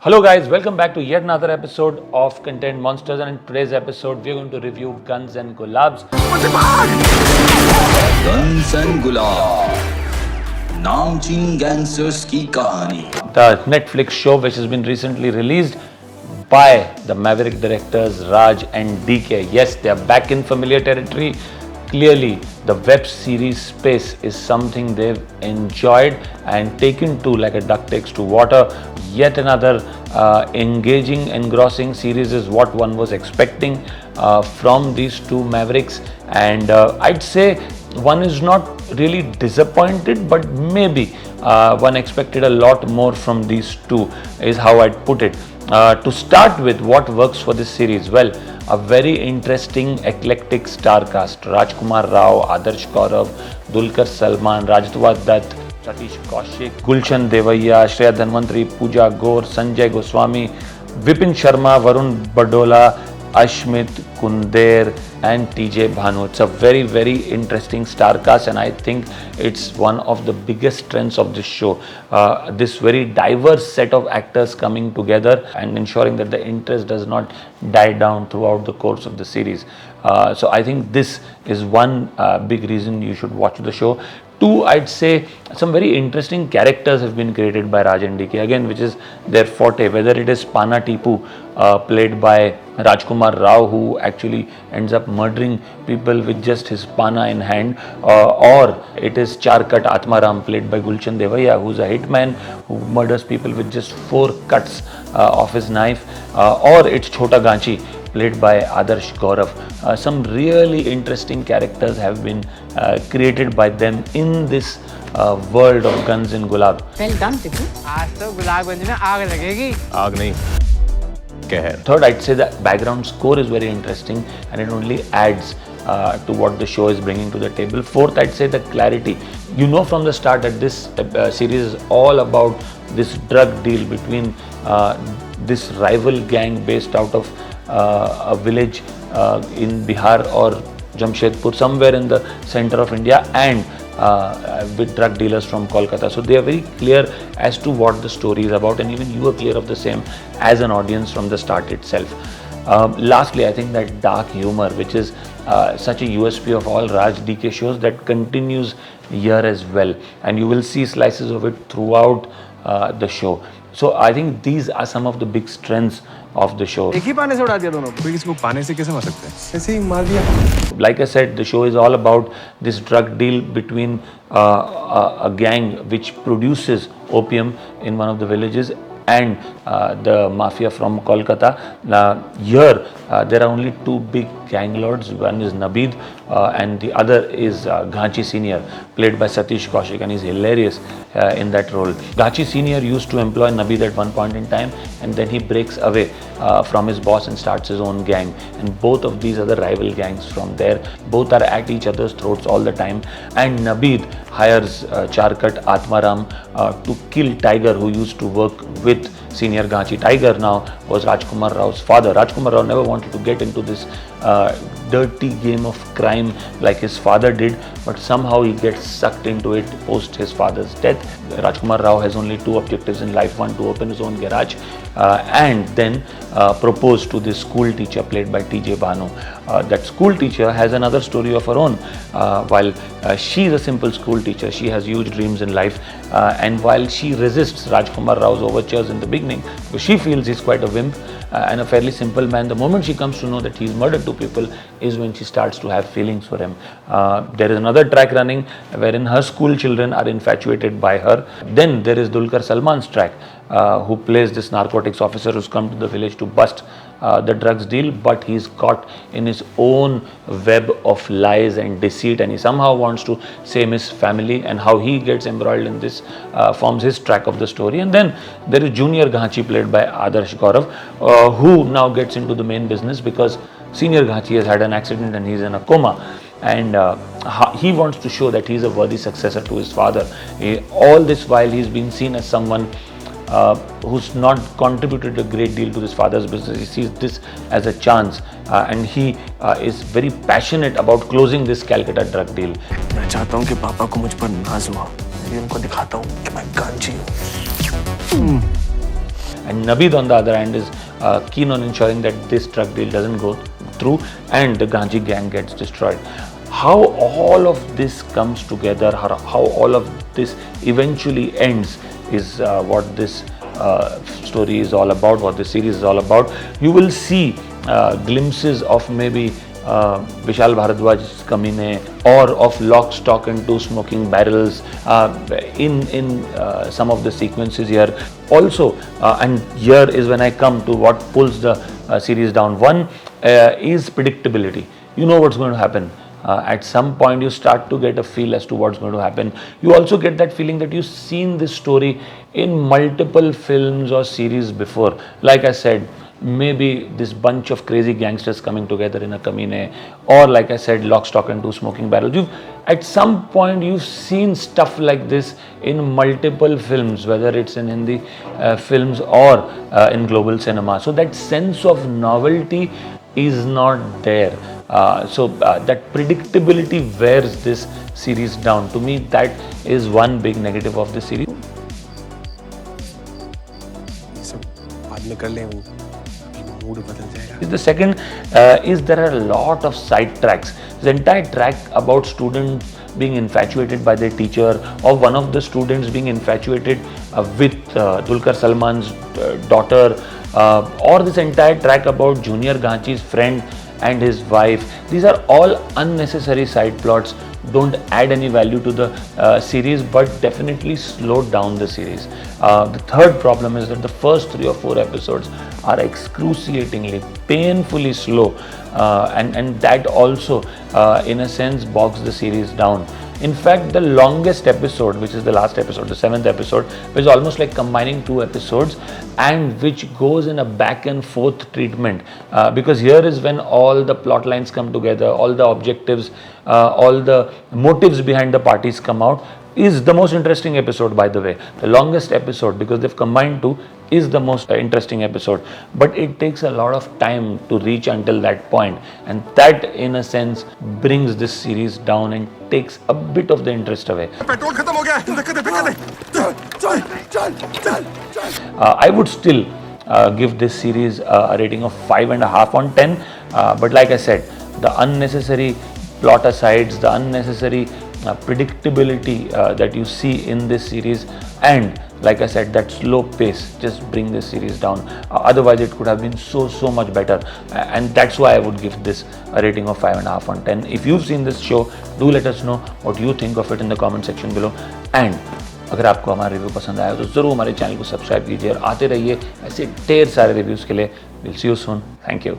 Hello guys, welcome back to yet another episode of Content Monsters, and in today's episode we're going to review Guns and Gulaabs. Guns and Gulaabs, नामचीन gangsters की कहानी. The Netflix show which has been recently released by the Maverick directors Raj and DK. Yes, they are back in familiar territory. Clearly, the web series space is something they've enjoyed and taken to like a duck takes to water. Yet another engaging, engrossing series is what one was expecting from these two Mavericks, and I'd say one is not really disappointed, but maybe one expected a lot more from these two, is how I'd put it. To start with, what works for this series? Well, a very interesting eclectic star cast: Rajkummar Rao, Adarsh, Dulquer Salman, Rajatava, Satish, Kaushik, Gulshan Devaiah, Shreya, Pooja, Sanjay Goswami, Vipin Sharma, Varun, Badola, Ashmith, Kunder and Bhanu. It's a very, very interesting star cast, and I think it's one of the biggest strengths of this show. This very diverse set of actors coming together and ensuring that the interest does not die down throughout the course of the series. So I think this is one big reason you should watch the show. Two, I'd say some very interesting characters have been created by Raj and DK, again, which is their forte, whether it is Pana Tipu, played by Rajkummar Rao, who actually ends up murdering people with just his pana in hand, or it is Charkat Atmaram, played by Gulshan Devaiah, who's a hitman who murders people with just 4 cuts of his knife, or it's Chota Ganchi, played by Adarsh Gaurav. Some really interesting characters have been created by them in this world of Guns and Gulaabs. Well done, Tipu. आज तो गुलाबगंज में आग लगेगी. आग नहीं, कहर. Third, I'd say the background score is very interesting and it only adds to what the show is bringing to the table. Fourth, I'd say the clarity. You know from the start that this series is all about this drug deal between this rival gang based out of a village in Bihar or Jamshedpur, somewhere in the center of India, and with drug dealers from Kolkata. So they are very clear as to what the story is about, and even you are clear of the same as an audience from the start itself. Lastly, I think that dark humor, which is such a USP of all Raj DK shows, that continues here as well, and you will see slices of it throughout the show. So I think these are some of the big strengths of the show. एक ही पानी से उड़ा दिया दोनों को. कोई किसी को पानी से कैसे मार सकता है? ऐसे ही मार दिया. Like I said, the show is all about this drug deal between a gang which produces opium in one of the villages and the mafia from Kolkata. Here there are only 2 big gang lords. One is Nabeed and the other is Ghanchi Senior, played by Satish Kaushik, and he's hilarious in that role. Ghanchi Senior used to employ Nabeed at one point in time, and then he breaks away from his boss and starts his own gang, and both of these are the rival gangs from there. Both are at each other's throats all the time, and Nabeed hires Charkat Atmaram to kill Tiger, who used to work with Senior Ghanchi. Tiger now was Rajkummar Rao's father. Rajkummar Rao never wanted to get into this dirty game of crime like his father did, but somehow he gets sucked into it post his father's death. Rajkummar Rao has only 2 objectives in life: one, to open his own garage, and then propose to this school teacher played by Bhanu. That school teacher has another story of her own. While she's a simple school teacher, she has huge dreams in life, and while she resists Rajkummar Rao's overtures in the beginning, because she feels he's quite a wimp and a fairly simple man, the moment she comes to know that he's murdered 2 people is when she starts to have feelings for him. There is another track running wherein her school children are infatuated by her. Then there is Dulquer Salman's track, who plays this narcotics officer who's come to the village to bust the drugs deal, but he's caught in his own web of lies and deceit, and he somehow wants to save his family, and how he gets embroiled in this forms his track of the story. And then there is Junior Ghanchi, played by Adarsh Gaurav, who now gets into the main business because Senior Ghanchi has had an accident and he's in a coma, and he wants to show that he's a worthy successor to his father. All this while he's being seen as someone who's not contributed a great deal to his father's business. He sees this as a chance, and he is very passionate about closing this Calcutta drug deal. मैं चाहता हूँ कि पापा को मुझ पर नाज हुआ. मैं उनको दिखाता हूँ कि मैं गांची हूँ. and Naveed on the other hand is keen on ensuring that this drug deal doesn't go through and the Ganji gang gets destroyed. How all of this comes together, how all of this eventually ends is what this story is all about, what this series is all about. You will see glimpses of maybe Vishal Bharadwaj's Kamine or of Lock, Stock and Two Smoking Barrels in some of the sequences here. Also, and here is when I come to what pulls the series down. One is predictability. You know what's going to happen. At some point you start to get a feel as to what's going to happen. You also get that feeling that you've seen this story in multiple films or series before. Like I said, maybe this bunch of crazy gangsters coming together in a kamine, or like I said, Lock, Stock and Two Smoking Barrels. At some point you've seen stuff like this in multiple films, whether it's in Hindi films or in global cinema. So that sense of novelty is not there. So that predictability wears this series down. To me, that is one big negative of the series. The second is there are a lot of side tracks. The entire track about students being infatuated by their teacher, or one of the students being infatuated with Dulquer Salman's daughter, or this entire track about Junior Ganchi's friend and his wife. These are all unnecessary side plots, don't add any value to the series, but definitely slow down the series. The third problem is that the first 3 or 4 episodes are excruciatingly, painfully slow, and that also in a sense bogs the series down. In fact, the longest episode, which is the last episode, the 7th episode, is almost like combining 2 episodes, and which goes in a back and forth treatment, because here is when all the plot lines come together, all the objectives, all the motives behind the parties come out. Is the most interesting episode, by the way. The longest episode, because they've combined 2, is the most interesting episode, but it takes a lot of time to reach until that point, and that in a sense brings this series down and takes a bit of the interest away. I would still give this series a rating of 5.5 on 10, but like I said, the unnecessary plot asides, the unnecessary predictability that you see in this series, and like I said, that slow pace just bring this series down. Otherwise it could have been so much better, and that's why I would give this a rating of 5.5 on 10. If you've seen this show, do let us know what you think of it in the comment section below, and अगर आपको हमारा review पसंद आया तो ज़रूर हमारे channel को subscribe कीजिए और आते रहिए ऐसे ढेर सारे रिव्यूज़ के लिए. We'll see you soon. Thank you.